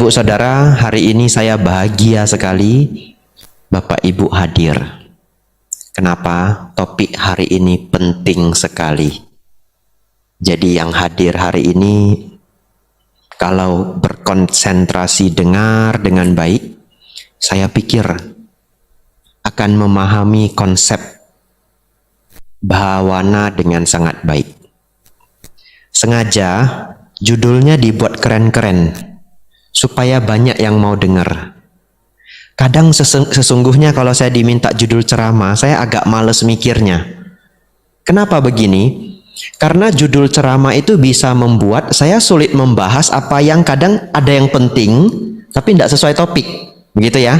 Bu saudara, hari ini saya bahagia sekali Bapak Ibu hadir. Kenapa? Topik hari ini penting sekali. Jadi yang hadir hari ini, kalau berkonsentrasi dengar dengan baik, saya pikir akan memahami konsep bahawana dengan sangat baik. Sengaja judulnya dibuat keren-keren, supaya banyak yang mau dengar. Kadang sesungguhnya kalau saya diminta judul ceramah, saya agak males mikirnya. Kenapa begini? Karena judul ceramah itu bisa membuat saya sulit membahas apa yang kadang ada yang penting, tapi tidak sesuai topik. Begitu ya.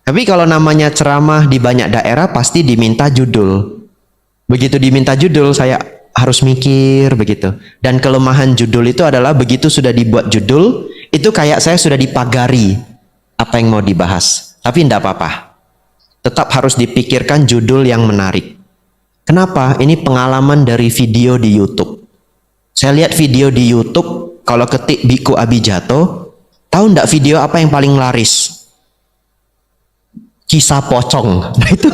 Tapi kalau namanya ceramah di banyak daerah, pasti diminta judul. Begitu diminta judul, saya harus mikir begitu. Dan kelemahan judul itu adalah begitu sudah dibuat judul, itu kayak saya sudah dipagari apa yang mau dibahas. Tapi tidak apa-apa. Tetap harus dipikirkan judul yang menarik. Kenapa? Ini pengalaman dari video di YouTube. Saya lihat video di YouTube, kalau ketik Biku Abijato, tahu tidak video apa yang paling laris? Kisah pocong. Nah itu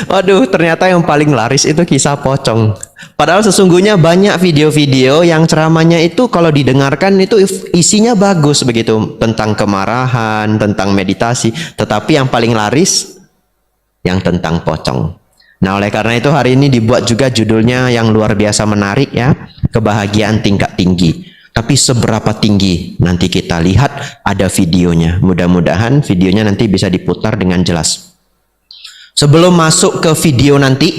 waduh, ternyata yang paling laris itu kisah pocong. Padahal sesungguhnya banyak video-video yang ceramahnya itu kalau didengarkan itu isinya bagus begitu, tentang kemarahan, tentang meditasi, tetapi yang paling laris yang tentang pocong. Nah, oleh karena itu hari ini dibuat juga judulnya yang luar biasa menarik ya, kebahagiaan tingkat tinggi. Tapi seberapa tinggi nanti kita lihat, ada videonya. Mudah-mudahan videonya nanti bisa diputar dengan jelas. Sebelum masuk ke video nanti,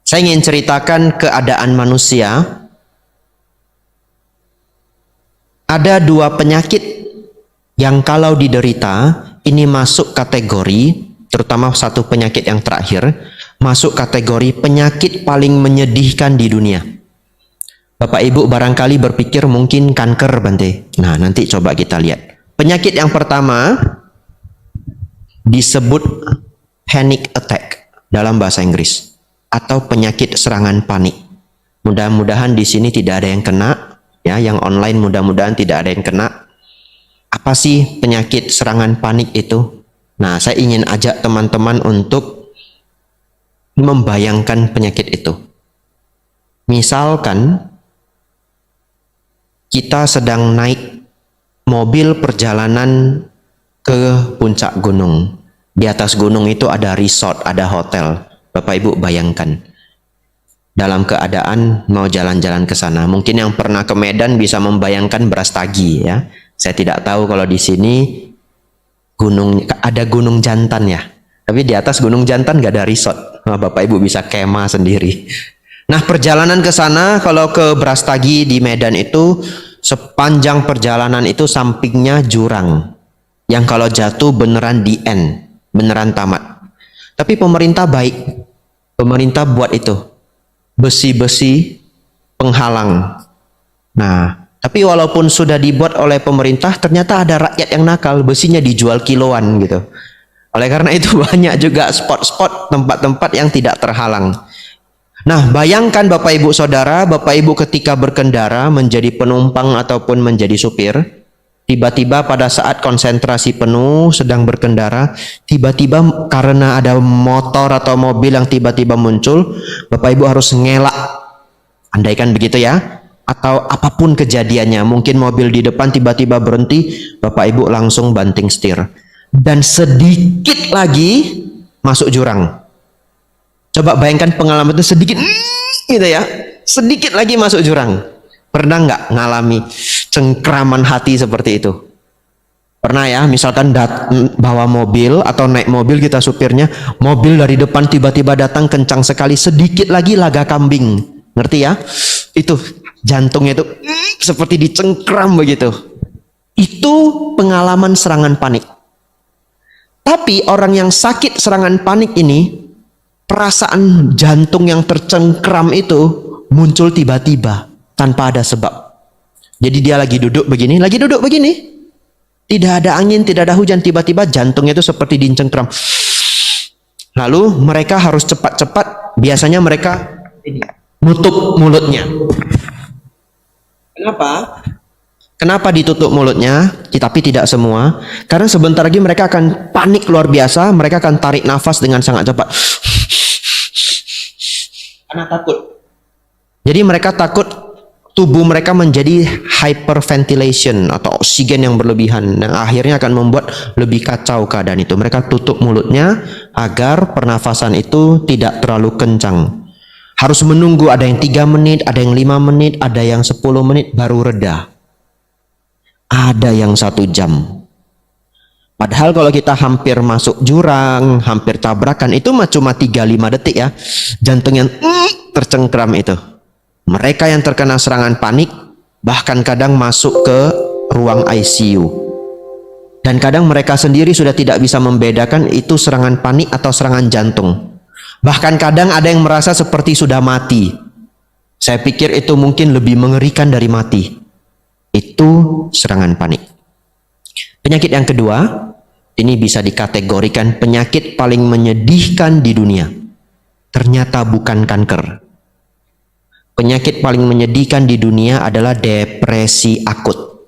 saya ingin ceritakan keadaan manusia. Ada dua penyakit yang kalau diderita, ini masuk kategori, terutama satu penyakit yang terakhir, masuk kategori penyakit paling menyedihkan di dunia. Bapak Ibu barangkali berpikir mungkin kanker, Bante. Nah, nanti coba kita lihat. Penyakit yang pertama disebut panic attack dalam bahasa Inggris, atau penyakit serangan panik. Mudah-mudahan di sini tidak ada yang kena, ya, yang online mudah-mudahan tidak ada yang kena. Apa sih penyakit serangan panik itu? Nah, saya ingin ajak teman-teman untuk membayangkan penyakit itu. Misalkan kita sedang naik mobil perjalanan ke puncak gunung. Di atas gunung itu ada resort, ada hotel. Bapak Ibu bayangkan. Dalam keadaan mau jalan-jalan ke sana. Mungkin yang pernah ke Medan bisa membayangkan Brastagi ya. Saya tidak tahu kalau di sini gunung ada Gunung Jantan ya. Tapi di atas Gunung Jantan nggak ada resort. Nah, Bapak Ibu bisa kemah sendiri. Nah, perjalanan ke sana kalau ke Brastagi di Medan itu sepanjang perjalanan itu sampingnya jurang. Yang kalau jatuh beneran di end. Beneran tamat. Tapi pemerintah baik. Pemerintah buat itu besi-besi penghalang. Nah, tapi walaupun sudah dibuat oleh pemerintah, ternyata ada rakyat yang nakal, besinya dijual kiloan gitu. Oleh karena itu banyak juga spot-spot, tempat-tempat yang tidak terhalang. Nah, bayangkan Bapak Ibu Saudara, Bapak Ibu ketika berkendara menjadi penumpang ataupun menjadi supir, tiba-tiba pada saat konsentrasi penuh sedang berkendara, tiba-tiba karena ada motor atau mobil yang tiba-tiba muncul, Bapak Ibu harus ngelak. Andaikan begitu ya, atau apapun kejadiannya, mungkin mobil di depan tiba-tiba berhenti, Bapak Ibu langsung banting setir. Dan sedikit lagi masuk jurang. Coba bayangkan pengalaman itu sedikit, gitu ya, sedikit lagi masuk jurang. Pernah nggak ngalami cengkraman hati seperti itu? Pernah ya, misalkan bawa mobil atau naik mobil kita supirnya, mobil dari depan tiba-tiba datang kencang sekali, sedikit lagi laga kambing. Ngerti ya? Itu jantungnya itu seperti dicengkram begitu. Itu pengalaman serangan panik. Tapi orang yang sakit serangan panik ini, perasaan jantung yang tercengkram itu muncul tiba-tiba tanpa ada sebab. Jadi dia lagi duduk begini, tidak ada angin, tidak ada hujan, tiba-tiba jantungnya itu seperti dicengkram. Lalu mereka harus cepat-cepat, biasanya mereka nutup mulutnya. Kenapa? Kenapa ditutup mulutnya? Tapi tidak semua. Karena sebentar lagi mereka akan panik luar biasa. Mereka akan tarik nafas dengan sangat cepat. Karena takut. Jadi mereka takut tubuh mereka menjadi hyperventilation atau oksigen yang berlebihan. Dan akhirnya akan membuat lebih kacau keadaan itu. Mereka tutup mulutnya agar pernafasan itu tidak terlalu kencang. Harus menunggu, ada yang 3 menit, ada yang 5 menit, ada yang 10 menit baru reda. Ada yang 1 jam. Padahal kalau kita hampir masuk jurang, hampir tabrakan, itu cuma 3-5 detik ya. Jantung yang tercengkram itu. Mereka yang terkena serangan panik, bahkan kadang masuk ke ruang ICU. Dan kadang mereka sendiri sudah tidak bisa membedakan itu serangan panik atau serangan jantung. Bahkan kadang ada yang merasa seperti sudah mati. Saya pikir itu mungkin lebih mengerikan dari mati. Itu serangan panik. Penyakit yang kedua, ini bisa dikategorikan penyakit paling menyedihkan di dunia. Ternyata bukan kanker. Penyakit paling menyedihkan di dunia adalah depresi akut.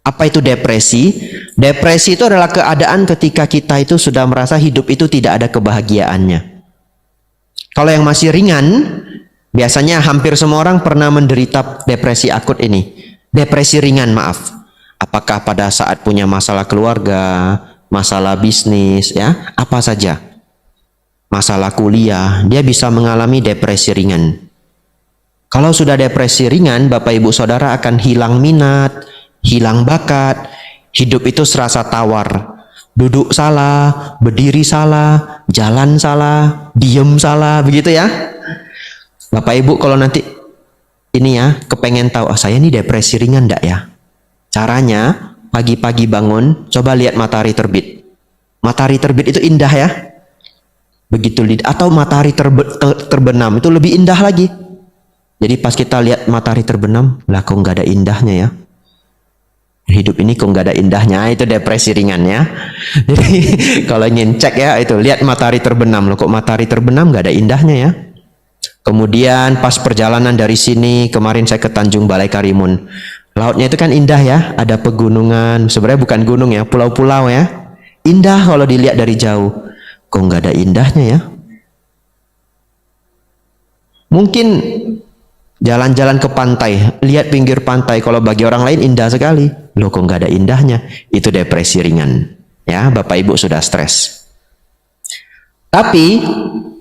Apa itu depresi? Depresi itu adalah keadaan ketika kita itu sudah merasa hidup itu tidak ada kebahagiaannya. Kalau yang masih ringan, biasanya hampir semua orang pernah menderita depresi akut ini. Depresi ringan, maaf. Apakah pada saat punya masalah keluarga, masalah bisnis, ya, apa saja. Masalah kuliah, dia bisa mengalami depresi ringan. Kalau sudah depresi ringan, Bapak Ibu Saudara akan hilang minat, hilang bakat, hidup itu serasa tawar. Duduk salah, berdiri salah, jalan salah, diem salah, begitu ya. Bapak Ibu kalau nanti ini ya, kepengen tahu, saya ini depresi ringan enggak ya? Caranya, pagi-pagi bangun, coba lihat matahari terbit. Matahari terbit itu indah ya. Begitu, atau matahari terbenam, itu lebih indah lagi. Jadi pas kita lihat matahari terbenam, lah kok nggak ada indahnya ya? Hidup ini kok nggak ada indahnya, itu depresi ringan ya. Jadi kalau ingin cek ya, itu lihat matahari terbenam, loh kok matahari terbenam nggak ada indahnya ya? Kemudian pas perjalanan dari sini, kemarin saya ke Tanjung Balai Karimun. Lautnya itu kan indah ya, ada pegunungan, sebenarnya bukan gunung ya, pulau-pulau ya. Indah kalau dilihat dari jauh. Kok nggak ada indahnya ya? Mungkin jalan-jalan ke pantai, lihat pinggir pantai, kalau bagi orang lain indah sekali. Loh kok nggak ada indahnya? Itu depresi ringan. Ya, Bapak Ibu sudah stres. Tapi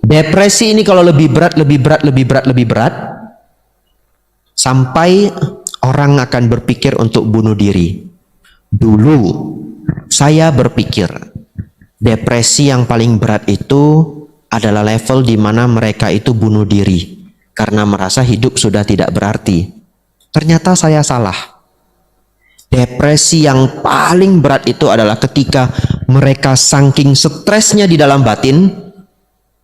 depresi ini kalau lebih berat, sampai orang akan berpikir untuk bunuh diri. Dulu saya berpikir depresi yang paling berat itu adalah level di mana mereka itu bunuh diri karena merasa hidup sudah tidak berarti. Ternyata saya salah. Depresi yang paling berat itu adalah ketika mereka saking stresnya di dalam batin,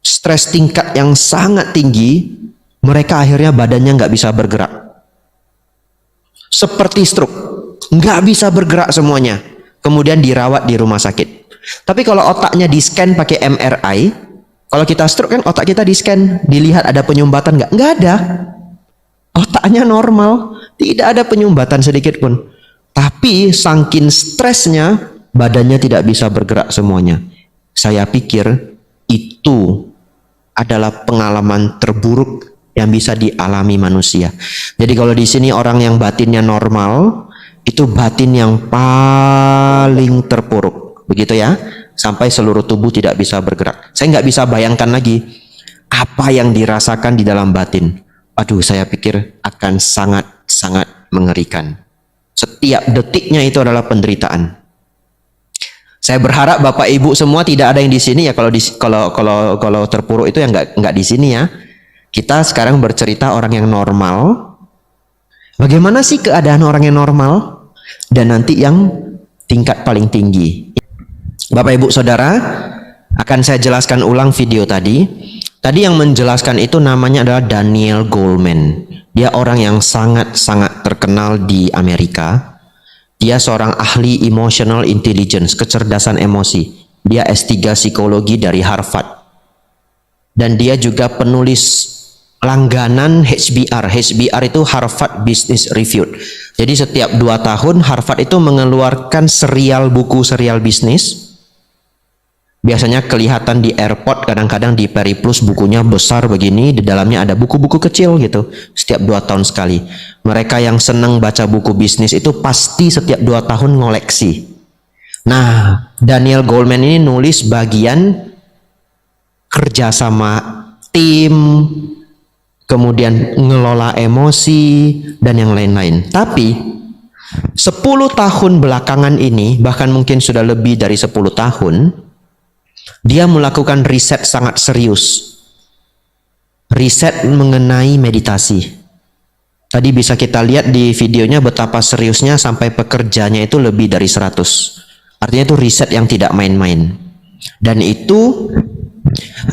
stres tingkat yang sangat tinggi, mereka akhirnya badannya nggak bisa bergerak. Seperti stroke, nggak bisa bergerak semuanya. Kemudian dirawat di rumah sakit. Tapi kalau otaknya di-scan pakai MRI, kalau kita stroke kan otak kita di-scan, dilihat ada penyumbatan nggak? Nggak ada. Otaknya normal, tidak ada penyumbatan sedikit pun. Tapi saking stresnya, badannya tidak bisa bergerak semuanya. Saya pikir itu adalah pengalaman terburuk yang bisa dialami manusia. Jadi kalau di sini orang yang batinnya normal, itu batin yang paling terpuruk, begitu ya, sampai seluruh tubuh tidak bisa bergerak. Saya nggak bisa bayangkan lagi apa yang dirasakan di dalam batin. Aduh, saya pikir akan sangat-sangat mengerikan. Setiap detiknya itu adalah penderitaan. Saya berharap Bapak Ibu semua tidak ada yang di sini ya, kalau terpuruk itu yang nggak di sini ya. Kita sekarang bercerita orang yang normal. Bagaimana sih keadaan orang yang normal dan nanti yang tingkat paling tinggi. Bapak Ibu Saudara, akan saya jelaskan ulang video tadi. Tadi yang menjelaskan itu namanya adalah Daniel Goleman. Dia orang yang sangat-sangat terkenal di Amerika. Dia seorang ahli emotional intelligence, kecerdasan emosi. Dia S3 psikologi dari Harvard. Dan dia juga penulis langganan HBR. HBR itu Harvard Business Review. Jadi setiap 2 tahun Harvard itu mengeluarkan serial buku serial bisnis. Biasanya kelihatan di airport, kadang-kadang di Periplus bukunya besar begini, di dalamnya ada buku-buku kecil gitu. Setiap 2 tahun sekali. Mereka yang senang baca buku bisnis itu pasti setiap 2 tahun ngoleksi. Nah, Daniel Goleman ini nulis bagian kerja sama tim, kemudian ngelola emosi dan yang lain-lain. Tapi 10 tahun belakangan ini, bahkan mungkin sudah lebih dari 10 tahun, dia melakukan riset sangat serius. Riset mengenai meditasi. Tadi bisa kita lihat di videonya betapa seriusnya sampai pekerjanya itu lebih dari 100. Artinya itu riset yang tidak main-main. Dan itu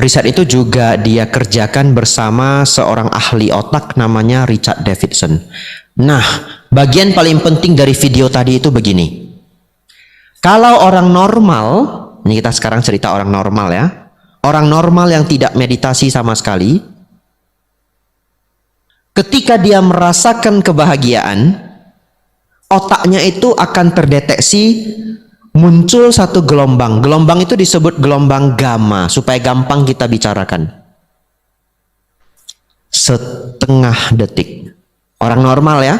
riset itu juga dia kerjakan bersama seorang ahli otak namanya Richard Davidson. Nah, bagian paling penting dari video tadi itu begini. Kalau orang normal, ini kita sekarang cerita orang normal ya. Orang normal yang tidak meditasi sama sekali, ketika dia merasakan kebahagiaan, otaknya itu akan terdeteksi muncul satu gelombang. Gelombang itu disebut gelombang gamma, supaya gampang kita bicarakan. Setengah detik. Orang normal ya.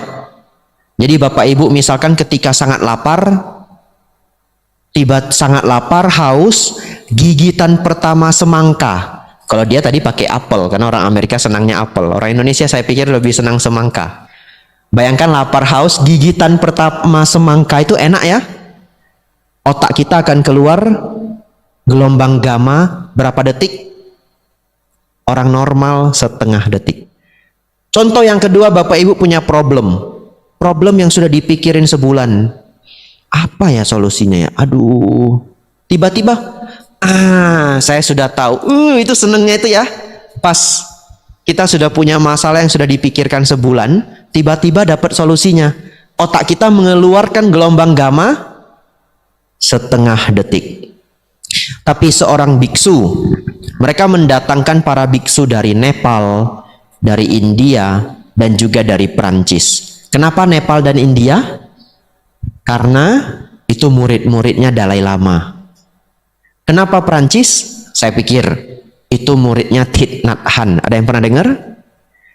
Jadi Bapak Ibu misalkan ketika sangat lapar, haus, gigitan pertama semangka. Kalau dia tadi pakai apel, karena orang Amerika senangnya apel. Orang Indonesia saya pikir lebih senang semangka. Bayangkan lapar haus, gigitan pertama semangka itu enak ya. Otak kita akan keluar gelombang gamma berapa detik? Orang normal setengah detik. Contoh yang kedua, Bapak Ibu punya problem yang sudah dipikirin sebulan. Apa ya solusinya ya? Aduh, tiba-tiba saya sudah tahu. Itu senengnya itu ya. Pas kita sudah punya masalah yang sudah dipikirkan sebulan, tiba-tiba dapat solusinya. Otak kita mengeluarkan gelombang gamma setengah detik. Tapi seorang biksu, mereka mendatangkan para biksu dari Nepal, dari India, dan juga dari Prancis. Kenapa Nepal dan India? Karena itu murid-muridnya Dalai Lama. Kenapa Prancis? Saya pikir itu muridnya Thich Nhat Hanh. Ada yang pernah dengar?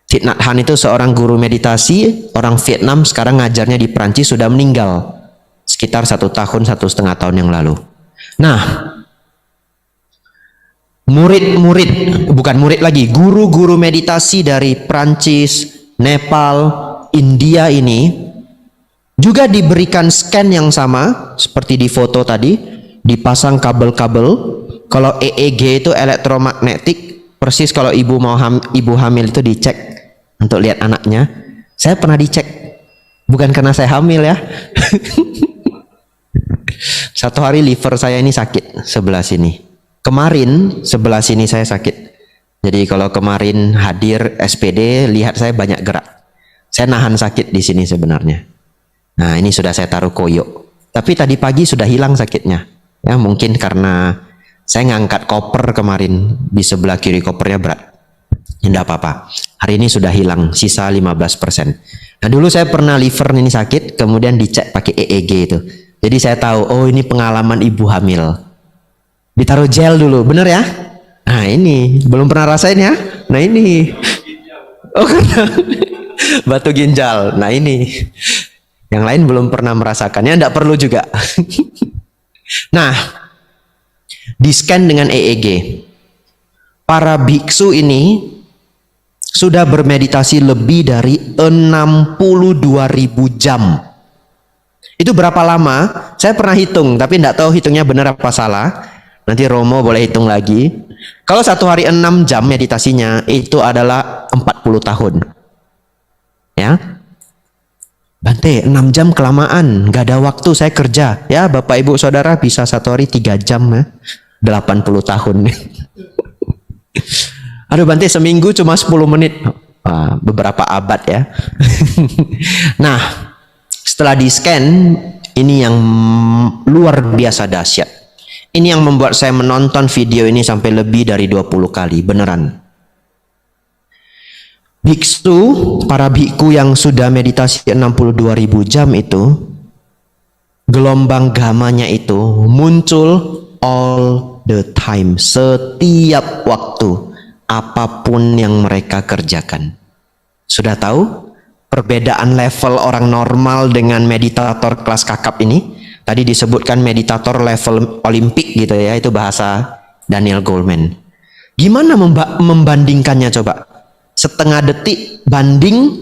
Thich Nhat Hanh itu seorang guru meditasi, orang Vietnam, sekarang ngajarnya di Prancis, sudah meninggal sekitar 1 tahun, 1,5 tahun yang lalu. Nah, guru-guru meditasi dari Prancis, Nepal, India ini juga diberikan scan yang sama seperti di foto tadi, dipasang kabel-kabel. Kalau EEG itu elektromagnetik, persis kalau ibu hamil itu dicek untuk lihat anaknya. Saya pernah dicek, bukan karena saya hamil ya. Satu hari liver saya ini sakit sebelah sini. Kemarin sebelah sini saya sakit. Jadi kalau kemarin hadir SPD, lihat saya banyak gerak. Saya nahan sakit di sini sebenarnya. Nah, ini sudah saya taruh koyo. Tapi tadi pagi sudah hilang sakitnya. Ya, mungkin karena saya ngangkat koper kemarin, di sebelah kiri kopernya berat. Tidak apa-apa. Hari ini sudah hilang, sisa 15%. Nah, dulu saya pernah liver ini sakit, kemudian dicek pakai EEG itu. Jadi saya tahu, oh ini pengalaman ibu hamil. Ditaruh gel dulu, bener ya? Nah, ini belum pernah rasain ya? Nah, ini. Oh, karena batu ginjal. Nah, ini. Yang lain belum pernah merasakannya, tidak perlu juga. Nah, di scan dengan EEG, para biksu ini sudah bermeditasi lebih dari 62.000 jam. Itu berapa lama? Saya pernah hitung, tapi tidak tahu hitungnya benar apa salah. Nanti Romo boleh hitung lagi. Kalau 1 hari 6 jam meditasinya, itu adalah 40 tahun. Ya, Bante, 6 jam kelamaan, gak ada waktu saya kerja. Ya, Bapak Ibu Saudara bisa 1 hari 3 jam ya. 80 tahun. Aduh Bante, seminggu cuma 10 menit. Beberapa abad ya. Nah, setelah di scan, ini yang luar biasa dahsyat. Ini yang membuat saya menonton video ini sampai lebih dari 20 kali, beneran. Biksu, para biku yang sudah meditasi 62.000 jam itu, gelombang gamanya itu muncul all the time, setiap waktu, apapun yang mereka kerjakan. Sudah tahu perbedaan level orang normal dengan meditator kelas kakap ini? Tadi disebutkan meditator level olimpik gitu ya, itu bahasa Daniel Goleman. Gimana membandingkannya coba? Setengah detik banding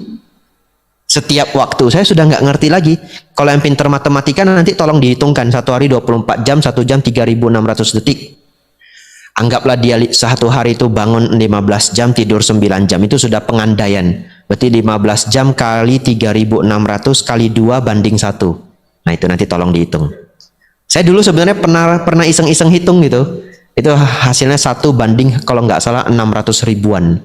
setiap waktu. Saya sudah nggak ngerti lagi. Kalau yang pinter matematika nanti tolong dihitungkan. 1 hari 24 jam, 1 jam 3.600 detik. Anggaplah dia satu hari itu bangun 15 jam, tidur 9 jam. Itu sudah pengandaian. Berarti 15 jam kali 3.600 kali 2 banding 1. Nah itu nanti tolong dihitung. Saya dulu sebenarnya pernah iseng-iseng hitung gitu. Itu hasilnya 1 banding kalau nggak salah 600 ribuan.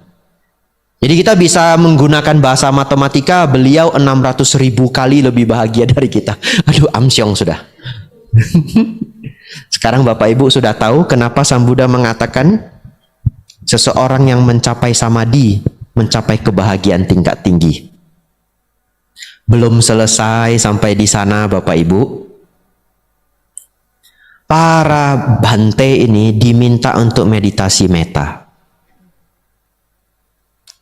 Jadi kita bisa menggunakan bahasa matematika, beliau 600.000 kali lebih bahagia dari kita. Aduh, amsyong sudah. Sekarang Bapak Ibu sudah tahu kenapa Sang Buddha mengatakan seseorang yang mencapai samadhi, mencapai kebahagiaan tingkat tinggi. Belum selesai sampai di sana Bapak Ibu. Para bhante ini diminta untuk meditasi metta.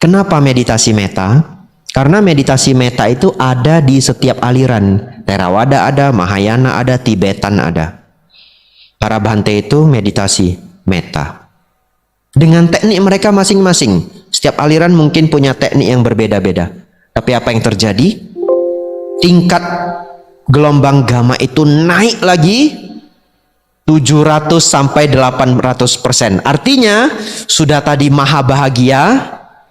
Kenapa meditasi metta? Karena meditasi metta itu ada di setiap aliran. Theravada ada, Mahayana ada, Tibetan ada. Para bhante itu meditasi metta. Dengan teknik mereka masing-masing. Setiap aliran mungkin punya teknik yang berbeda-beda. Tapi apa yang terjadi? Tingkat gelombang gamma itu naik lagi 700 sampai 800%. Artinya sudah tadi maha bahagia,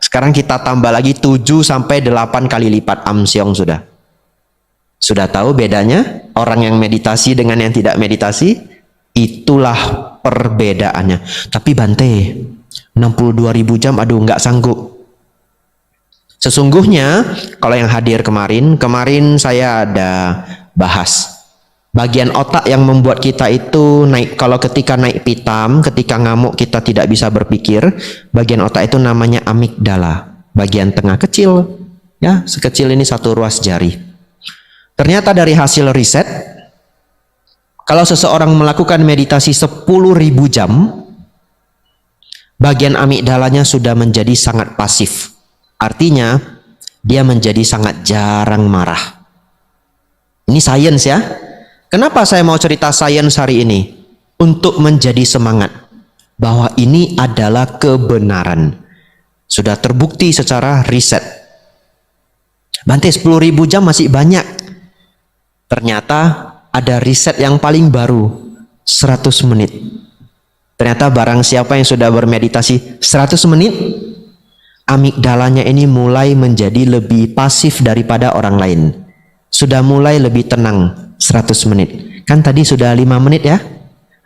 sekarang kita tambah lagi 7 sampai 8 kali lipat amsyong sudah. Sudah tahu bedanya orang yang meditasi dengan yang tidak meditasi? Itulah perbedaannya. Tapi Bante, 62.000 jam aduh nggak sanggup. Sesungguhnya kalau yang hadir kemarin saya ada bahas bagian otak yang membuat kita itu naik. Kalau ketika naik pitam, ketika ngamuk kita tidak bisa berpikir, bagian otak itu namanya amigdala, bagian tengah kecil ya, sekecil ini 1 ruas jari. Ternyata dari hasil riset, kalau seseorang melakukan meditasi 10.000 jam, bagian amigdalanya sudah menjadi sangat pasif. Artinya dia menjadi sangat jarang marah. Ini sains ya. Kenapa saya mau cerita sains hari ini? Untuk menjadi semangat bahwa ini adalah kebenaran. Sudah terbukti secara riset. Bante, 10.000 jam masih banyak. Ternyata ada riset yang paling baru, 100 menit. Ternyata barang siapa yang sudah bermeditasi 100 menit, amigdalanya ini mulai menjadi lebih pasif daripada orang lain. Sudah mulai lebih tenang 100 menit. Kan tadi sudah 5 menit ya.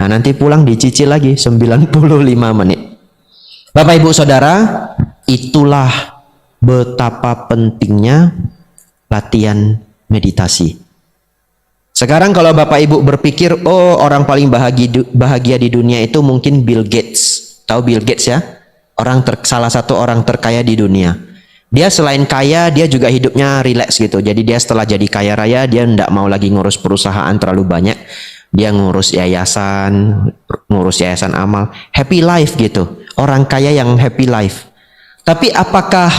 Nah nanti pulang dicicil lagi 95 menit. Bapak Ibu Saudara, itulah betapa pentingnya latihan meditasi. Sekarang kalau Bapak Ibu berpikir, oh orang paling bahagia di dunia itu mungkin Bill Gates. Tahu Bill Gates ya? Salah satu orang terkaya di dunia. Dia selain kaya, dia juga hidupnya rileks gitu. Jadi dia setelah jadi kaya raya, dia tidak mau lagi ngurus perusahaan terlalu banyak. Dia ngurus yayasan amal. Happy life gitu. Orang kaya yang happy life. Tapi apakah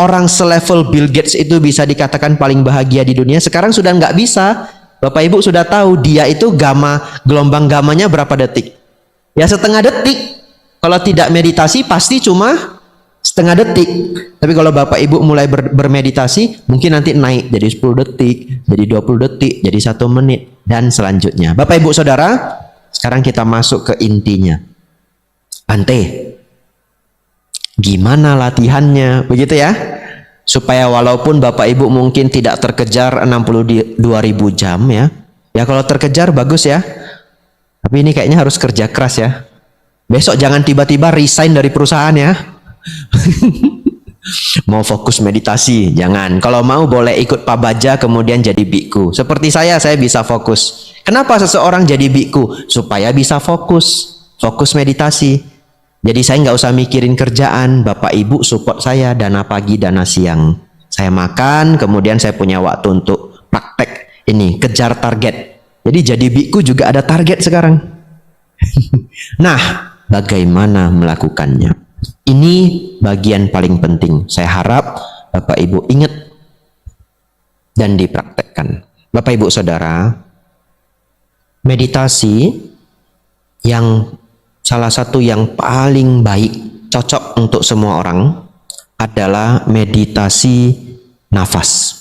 orang selevel Bill Gates itu bisa dikatakan paling bahagia di dunia? Sekarang sudah nggak bisa. Bapak Ibu sudah tahu dia itu gelombang gamanya berapa detik? Ya setengah detik. Kalau tidak meditasi pasti cuma setengah detik. Tapi kalau Bapak Ibu mulai bermeditasi, mungkin nanti naik jadi 10 detik, jadi 20 detik, jadi 1 menit, dan selanjutnya. Bapak Ibu Saudara, sekarang kita masuk ke intinya. Bante, gimana latihannya? Begitu ya? Supaya walaupun Bapak Ibu mungkin tidak terkejar 62.000 jam ya. Ya kalau terkejar bagus ya. Tapi ini kayaknya harus kerja keras ya. Besok jangan tiba-tiba resign dari perusahaan ya. Mau fokus meditasi, jangan. Kalau mau boleh ikut pabaja kemudian jadi biku. Seperti saya bisa fokus. Kenapa seseorang jadi biku? Supaya bisa fokus meditasi. Jadi saya nggak usah mikirin kerjaan, Bapak Ibu support saya dana pagi, dana siang. Saya makan, kemudian saya punya waktu untuk praktek ini, kejar target. Jadi biku juga ada target sekarang. Nah, bagaimana melakukannya? Ini bagian paling penting. Saya harap Bapak Ibu ingat dan dipraktekkan. Bapak Ibu Saudara, meditasi yang salah satu yang paling baik, cocok untuk semua orang adalah meditasi nafas.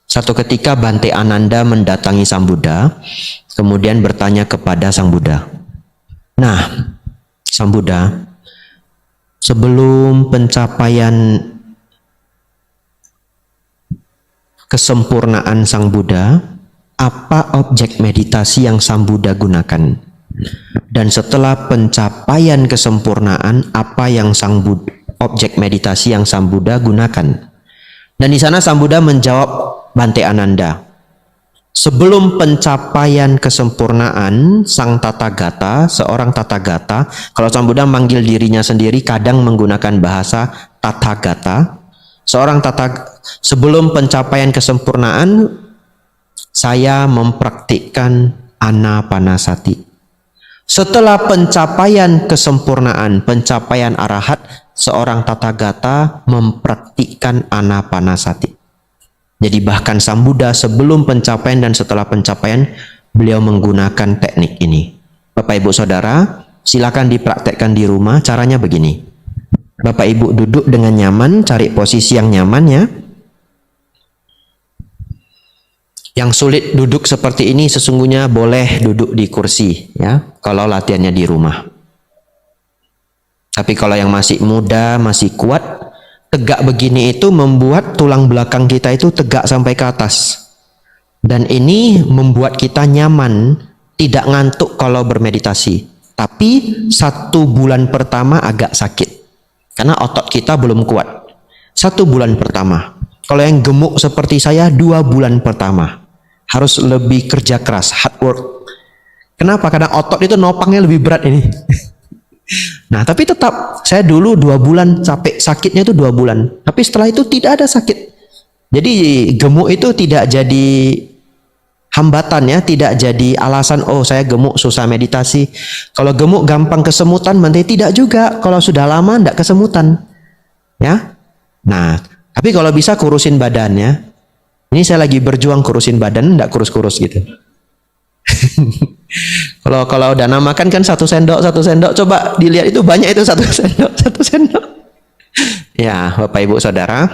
Satu ketika Bante Ananda mendatangi Sang Buddha, kemudian bertanya kepada Sang Buddha, "Nah, Sang Buddha, sebelum pencapaian kesempurnaan Sang Buddha, apa objek meditasi yang Sang Buddha gunakan? Dan setelah pencapaian kesempurnaan, apa yang objek meditasi yang Sang Buddha gunakan?" Dan di sana Sang Buddha menjawab Bante Ananda, sebelum pencapaian kesempurnaan, Sang Tathagata, seorang Tathagata, kalau Sang Buddha manggil dirinya sendiri kadang menggunakan bahasa Tathagata, sebelum pencapaian kesempurnaan, saya mempraktikkan Anapanasati. Setelah pencapaian kesempurnaan, pencapaian arahat, seorang Tathagata mempraktikkan Anapanasati. Jadi bahkan Sang Buddha sebelum pencapaian dan setelah pencapaian, beliau menggunakan teknik ini. Bapak Ibu Saudara, silakan dipraktekkan di rumah. Caranya begini. Bapak Ibu duduk dengan nyaman, cari posisi yang nyaman ya. Yang sulit duduk seperti ini sesungguhnya boleh duduk di kursi ya, kalau latihannya di rumah. Tapi kalau yang masih muda, masih kuat, tegak begini itu membuat tulang belakang kita itu tegak sampai ke atas. Dan ini membuat kita nyaman, tidak ngantuk kalau bermeditasi. Tapi 1 bulan pertama agak sakit, karena otot kita belum kuat. 1 bulan pertama. Kalau yang gemuk seperti saya, 2 bulan pertama. Harus lebih kerja keras, hard work. Kenapa? Karena otot itu nopangnya lebih berat ini. Nah, tapi tetap saya dulu 2 bulan capek, sakitnya itu 2 bulan. Tapi setelah itu tidak ada sakit. Jadi gemuk itu tidak jadi hambatan ya, tidak jadi alasan oh saya gemuk susah meditasi. Kalau gemuk gampang kesemutan, berarti tidak juga. Kalau sudah lama tidak kesemutan. Ya. Nah, tapi kalau bisa kurusin badannya. Ini saya lagi berjuang kurusin badan, enggak kurus-kurus gitu. Kalau dana makan kan 1 sendok, coba dilihat itu banyak itu 1 sendok, 1 sendok. Ya, Bapak Ibu Saudara,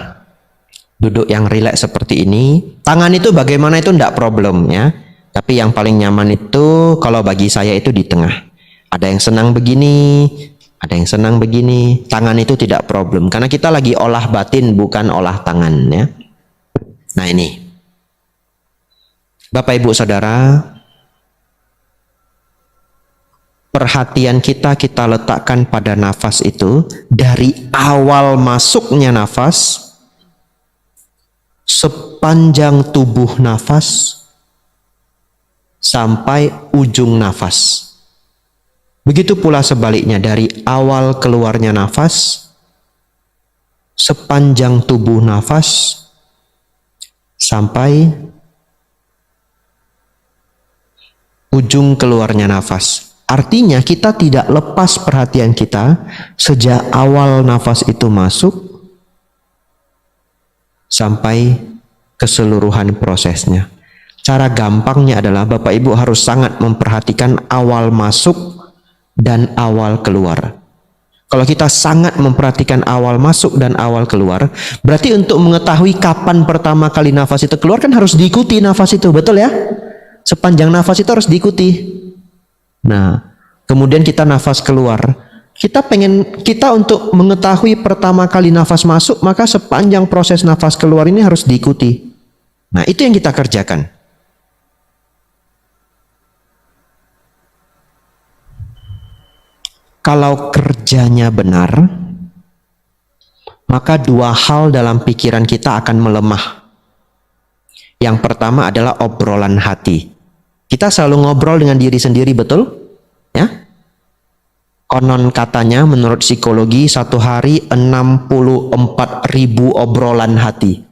duduk yang rileks seperti ini. Tangan itu bagaimana itu enggak problem ya. Tapi yang paling nyaman itu kalau bagi saya itu di tengah. Ada yang senang begini, ada yang senang begini. Tangan itu tidak problem karena kita lagi olah batin bukan olah tangan ya. Nah ini, Bapak Ibu Saudara, perhatian kita letakkan pada nafas itu dari awal masuknya nafas, sepanjang tubuh nafas, sampai ujung nafas. Begitu pula sebaliknya, dari awal keluarnya nafas, sepanjang tubuh nafas, sampai ujung keluarnya nafas. Artinya kita tidak lepas perhatian kita sejak awal nafas itu masuk sampai keseluruhan prosesnya. Cara gampangnya adalah Bapak Ibu harus sangat memperhatikan awal masuk dan awal keluar. Kalau kita sangat memperhatikan awal masuk dan awal keluar, berarti untuk mengetahui kapan pertama kali nafas itu keluar kan harus diikuti nafas itu, betul ya? Sepanjang nafas itu harus diikuti. Nah, kemudian kita nafas keluar. Kita untuk mengetahui pertama kali nafas masuk, maka sepanjang proses nafas keluar ini harus diikuti. Nah, itu yang kita kerjakan. Kalau kerjanya benar, maka 2 hal dalam pikiran kita akan melemah. Yang pertama adalah obrolan hati. Kita selalu ngobrol dengan diri sendiri, betul? Ya? Konon katanya menurut psikologi satu hari 64.000 obrolan hati.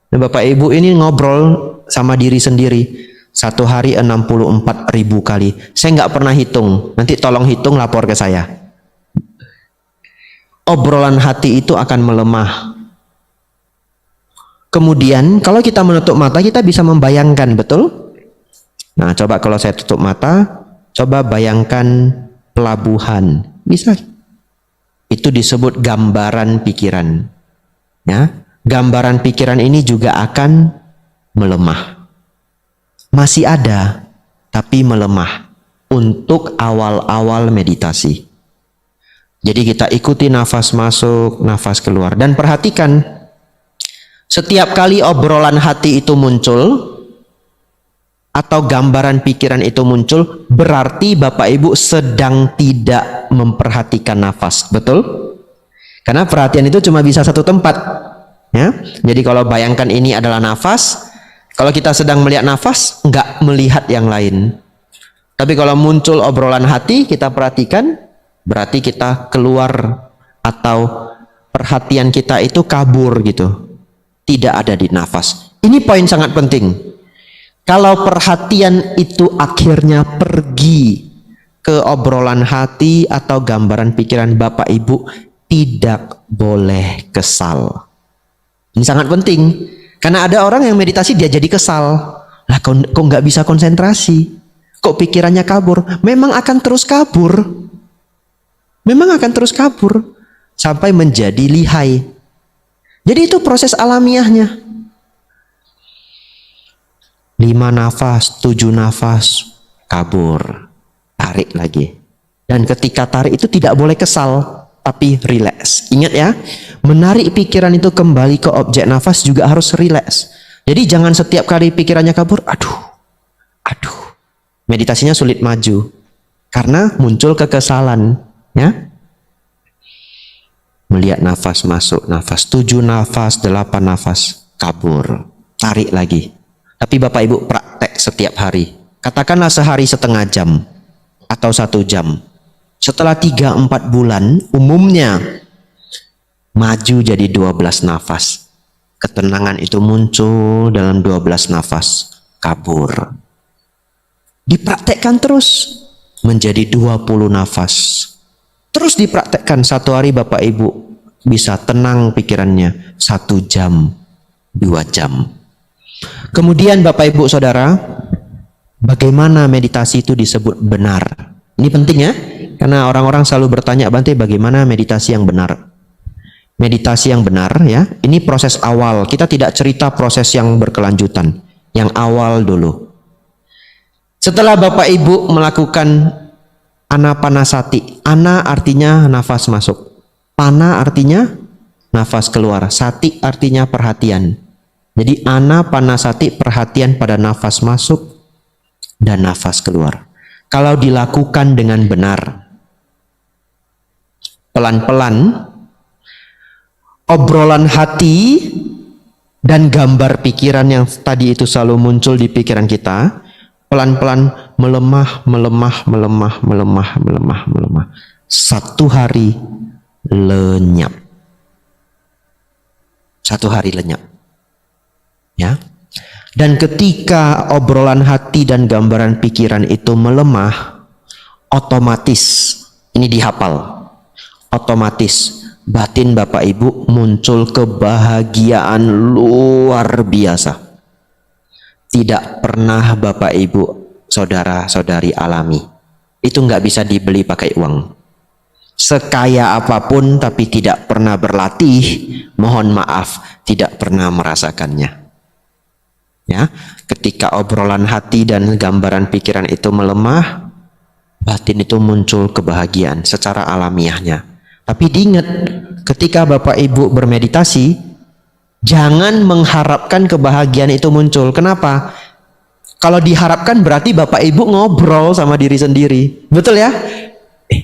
Nah, Bapak Ibu ini ngobrol sama diri sendiri satu hari 64.000 kali. Saya nggak pernah hitung. Nanti tolong hitung, lapor ke saya. Obrolan hati itu akan melemah. Kemudian kalau kita menutup mata, kita bisa membayangkan, betul? Nah, coba kalau saya tutup mata, coba bayangkan pelabuhan. Bisa. Itu disebut gambaran pikiran. Ya, gambaran pikiran ini juga akan melemah. Masih ada, tapi melemah untuk awal-awal meditasi. Jadi kita ikuti nafas masuk, nafas keluar. Dan perhatikan, setiap kali obrolan hati itu muncul, atau gambaran pikiran itu muncul, berarti Bapak Ibu sedang tidak memperhatikan nafas. Betul? Karena perhatian itu cuma bisa satu tempat. Ya? Jadi kalau bayangkan ini adalah nafas, kalau kita sedang melihat nafas, nggak melihat yang lain. Tapi kalau muncul obrolan hati, kita perhatikan, berarti kita keluar atau perhatian kita itu kabur gitu. Tidak ada di nafas. Ini poin sangat penting. Kalau perhatian itu akhirnya pergi ke obrolan hati atau gambaran pikiran Bapak Ibu, tidak boleh kesal. Ini sangat penting. Karena ada orang yang meditasi dia jadi kesal. Lah kok nggak bisa konsentrasi? Kok pikirannya kabur? Memang akan terus kabur. Memang akan terus kabur. Sampai menjadi lihai. Jadi itu proses alamiahnya. 5 nafas, 7 nafas, kabur. Tarik lagi. Dan ketika tarik itu tidak boleh kesal, tapi rileks. Ingat ya, menarik pikiran itu kembali ke objek nafas juga harus rileks. Jadi jangan setiap kali pikirannya kabur, aduh. Meditasinya sulit maju. Karena muncul kekesalan. Ya. Melihat nafas masuk, nafas 7 nafas, 8 nafas, kabur. Tarik lagi. Tapi Bapak Ibu praktek setiap hari. Katakanlah sehari setengah jam atau 1 jam. Setelah 3-4 bulan, umumnya maju jadi 12 nafas. Ketenangan itu muncul dalam 12 nafas, kabur. Dipraktekkan terus menjadi 20 nafas. Terus dipraktekkan 1 hari Bapak Ibu bisa tenang pikirannya 1 jam, 2 jam. Kemudian Bapak Ibu Saudara, bagaimana meditasi itu disebut benar? Ini penting ya, karena orang-orang selalu bertanya, Bante, bagaimana meditasi yang benar? Meditasi yang benar ya, ini proses awal. Kita tidak cerita proses yang berkelanjutan. Yang awal dulu. Setelah Bapak Ibu melakukan anapanasati, ana artinya nafas masuk, pana artinya nafas keluar, sati artinya perhatian. Jadi anapanasati, perhatian pada nafas masuk dan nafas keluar. Kalau dilakukan dengan benar, pelan-pelan, obrolan hati dan gambar pikiran yang tadi itu selalu muncul di pikiran kita, pelan-pelan melemah. 1 hari lenyap. 1 hari lenyap. Ya. Dan ketika obrolan hati dan gambaran pikiran itu melemah, otomatis, ini dihafal, otomatis batin Bapak Ibu muncul kebahagiaan luar biasa. Tidak pernah Bapak Ibu saudara-saudari alami. Itu nggak bisa dibeli pakai uang. Sekaya apapun tapi tidak pernah berlatih, mohon maaf, tidak pernah merasakannya. Ya, ketika obrolan hati dan gambaran pikiran itu melemah, batin itu muncul kebahagiaan secara alamiahnya. Tapi diingat, ketika Bapak Ibu bermeditasi, jangan mengharapkan kebahagiaan itu muncul. Kenapa? Kalau diharapkan berarti Bapak Ibu ngobrol sama diri sendiri. Betul ya?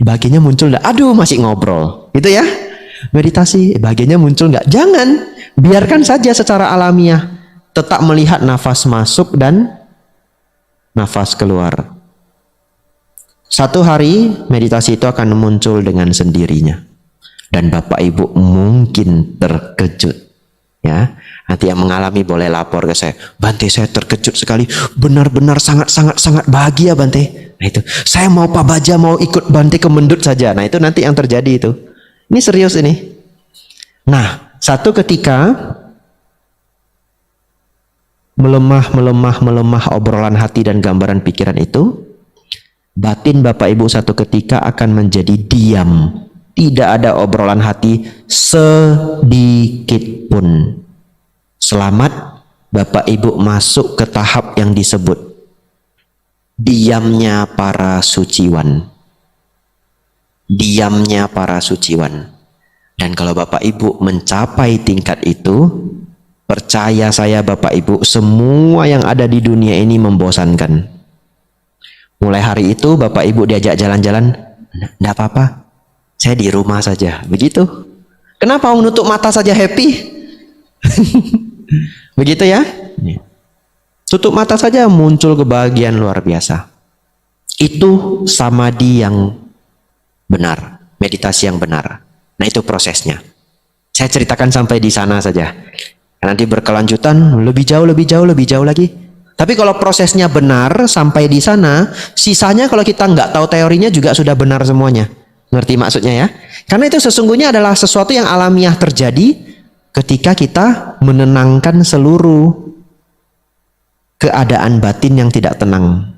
Bahagianya muncul enggak? Aduh, masih ngobrol. Gitu ya? Meditasi, bahagianya muncul enggak? Jangan. Biarkan saja secara alamiah. Tetap melihat nafas masuk dan nafas keluar. Satu hari meditasi itu akan muncul dengan sendirinya. Dan Bapak Ibu mungkin terkejut. Ya, nanti yang mengalami boleh lapor ke saya. Bante, saya terkejut sekali. Benar-benar sangat bahagia, Bante. Nah itu, saya mau Pak Baja mau ikut Bante ke Mendut saja. Nah itu nanti yang terjadi itu. Ini serius ini. Nah, satu ketika melemah obrolan hati dan gambaran pikiran itu, batin Bapak Ibu satu ketika akan menjadi diam. Tidak ada obrolan hati sedikit pun. Selamat Bapak Ibu masuk ke tahap yang disebut diamnya para suciwan. Diamnya para suciwan. Dan kalau Bapak Ibu mencapai tingkat itu, percaya saya Bapak Ibu, semua yang ada di dunia ini membosankan. Mulai hari itu Bapak Ibu diajak jalan-jalan, enggak apa-apa, saya di rumah saja. Begitu. Kenapa menutup mata saja happy? Begitu ya. Tutup mata saja muncul kebahagiaan luar biasa. Itu samadhi yang benar, meditasi yang benar. Nah itu prosesnya. Saya ceritakan sampai di sana saja. Nanti berkelanjutan lebih jauh lagi. Tapi kalau prosesnya benar sampai di sana, sisanya kalau kita nggak tahu teorinya juga sudah benar semuanya. Ngerti maksudnya ya? Karena itu sesungguhnya adalah sesuatu yang alamiah terjadi ketika kita menenangkan seluruh keadaan batin yang tidak tenang.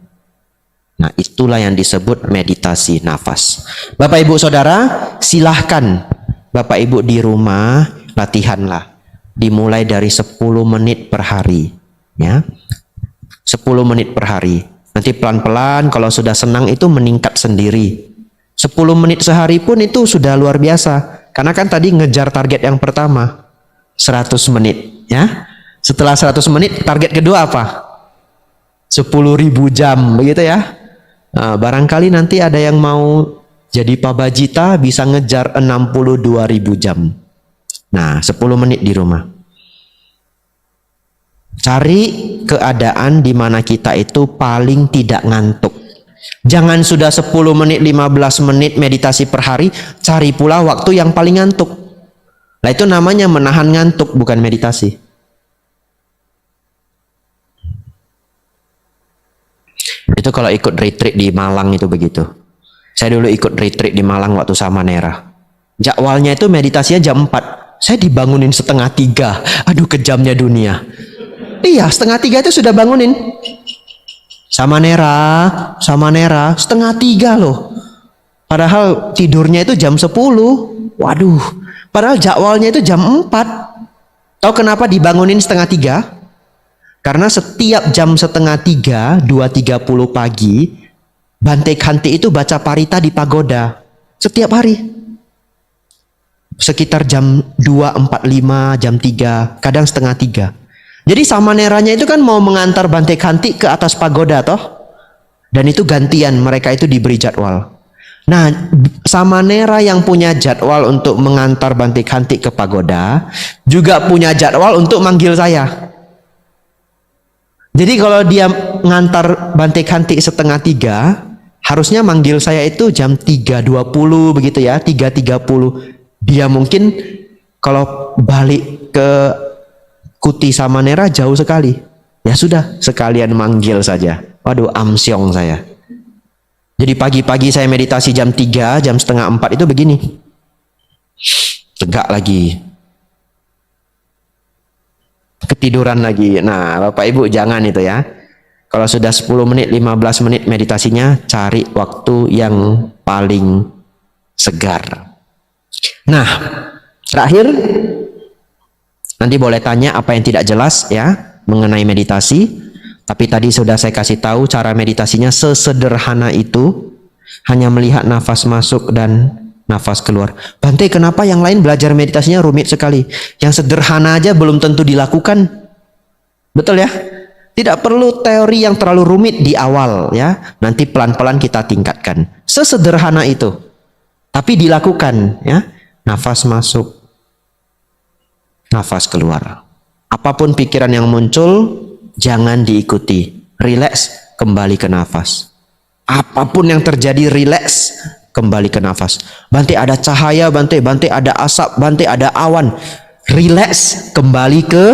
Nah, itulah yang disebut meditasi nafas. Bapak Ibu Saudara, silahkan Bapak Ibu di rumah latihanlah. Dimulai dari 10 menit per hari. Ya. 10 menit per hari. Nanti pelan-pelan kalau sudah senang itu meningkat sendiri. 10 menit sehari pun itu sudah luar biasa. Karena kan tadi ngejar target yang pertama 100 menit ya. Setelah 100 menit target kedua apa? 10.000 jam begitu ya. Nah, barangkali nanti ada yang mau jadi pabajita bisa ngejar 62.000 jam. Nah 10 menit di rumah. Cari keadaan di mana kita itu paling tidak ngantuk. Jangan sudah 10 menit, 15 menit meditasi per hari, cari pula waktu yang paling ngantuk. Nah itu namanya menahan ngantuk, bukan meditasi. Itu kalau ikut retreat di Malang itu begitu. Saya dulu ikut retreat di Malang waktu Samanera. Jadwalnya itu meditasinya jam 4. Saya dibangunin 2:30. Aduh kejamnya dunia. Iya 2:30 itu sudah bangunin. Samanera 2:30 loh. Padahal tidurnya itu jam 10. Waduh. Padahal jadwalnya itu jam 4. Tahu kenapa dibangunin 2:30? Karena setiap jam 2:30, 2:30 pagi, Bante Khanti itu baca parita di pagoda. Setiap hari. Sekitar jam 2:45, jam 3, kadang 2:30. Jadi Samaneranya itu kan mau mengantar Bante Khanti ke atas pagoda toh. Dan itu gantian, mereka itu diberi jadwal. Nah, Samanera yang punya jadwal untuk mengantar Bante Khanti ke pagoda, juga punya jadwal untuk manggil saya. Jadi kalau dia ngantar Bante Khanti 2:30, harusnya manggil saya itu jam 3:20 begitu ya, 3:30. Dia mungkin kalau balik ke Kuti Samanera jauh sekali. Ya sudah, sekalian manggil saja. Waduh, amsyong saya. Jadi pagi-pagi saya meditasi jam 3, jam 3:30 itu begini. Tegak lagi. Ketiduran lagi. Nah, Bapak Ibu jangan itu ya. Kalau sudah 10 menit, 15 menit meditasinya, cari waktu yang paling segar. Nah, terakhir, nanti boleh tanya apa yang tidak jelas ya mengenai meditasi. Tapi tadi sudah saya kasih tahu cara meditasinya sesederhana itu. Hanya melihat nafas masuk dan nafas keluar. Bante, kenapa yang lain belajar meditasinya rumit sekali? Yang sederhana aja belum tentu dilakukan. Betul ya? Tidak perlu teori yang terlalu rumit di awal ya. Nanti pelan-pelan kita tingkatkan. Sesederhana itu. Tapi dilakukan ya. Nafas masuk, nafas keluar. Apapun pikiran yang muncul, jangan diikuti. Relax, kembali ke nafas. Apapun yang terjadi, rileks, kembali ke nafas. Bante ada cahaya, Bante ada asap, Bante ada awan. Rileks, kembali ke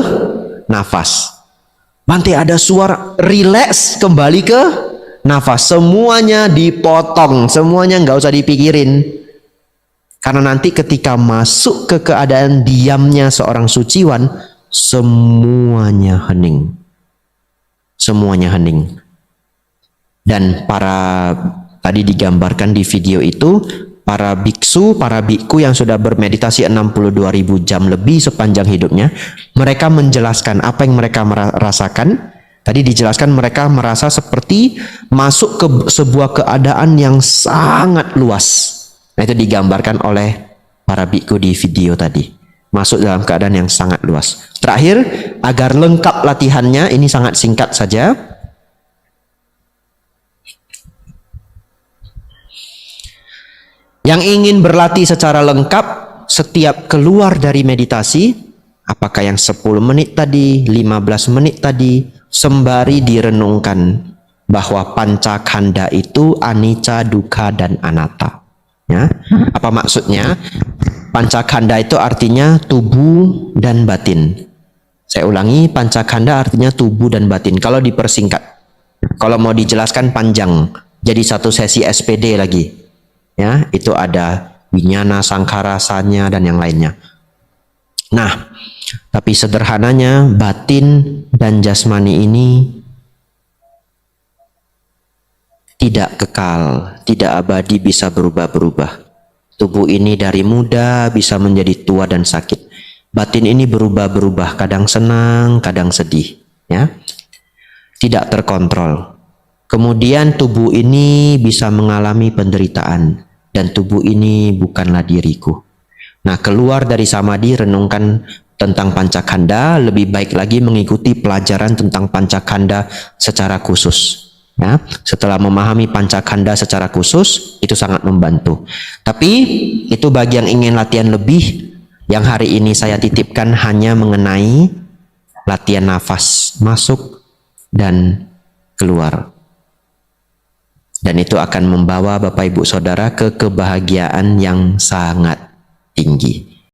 nafas. Bante ada suara, rileks, kembali ke nafas. Semuanya dipotong, semuanya nggak usah dipikirin. Karena nanti ketika masuk ke keadaan diamnya seorang suciwan, semuanya hening. Semuanya hening. Dan tadi digambarkan di video itu, para biksu, para biku yang sudah bermeditasi 62.000 jam lebih sepanjang hidupnya, mereka menjelaskan apa yang mereka rasakan. Tadi dijelaskan mereka merasa seperti masuk ke sebuah keadaan yang sangat luas. Nah, itu digambarkan oleh para biku di video tadi. Masuk dalam keadaan yang sangat luas. Terakhir, agar lengkap latihannya, ini sangat singkat saja. Yang ingin berlatih secara lengkap, setiap keluar dari meditasi, apakah yang 10 menit tadi, 15 menit tadi, sembari direnungkan bahwa pancakanda itu anicca, dukkha, dan anatta. Ya, apa maksudnya? Pancakanda itu artinya tubuh dan batin. Saya ulangi, pancakanda artinya tubuh dan batin. Kalau dipersingkat, kalau mau dijelaskan panjang, jadi satu sesi SPD lagi. Ya, itu ada winyana, sangkara, sanya, dan yang lainnya. Nah, tapi sederhananya batin dan jasmani ini tidak kekal, tidak abadi, bisa berubah-berubah. Tubuh ini dari muda bisa menjadi tua dan sakit. Batin ini berubah-berubah, kadang senang, kadang sedih, ya. Tidak terkontrol. Kemudian tubuh ini bisa mengalami penderitaan, dan tubuh ini bukanlah diriku. Nah, keluar dari samadhi, renungkan tentang pancakanda, lebih baik lagi mengikuti pelajaran tentang pancakanda secara khusus. Ya, setelah memahami pancakanda secara khusus, itu sangat membantu. Tapi itu bagi yang ingin latihan lebih, yang hari ini saya titipkan hanya mengenai latihan nafas masuk dan keluar. Dan itu akan membawa Bapak Ibu Saudara ke kebahagiaan yang sangat tinggi.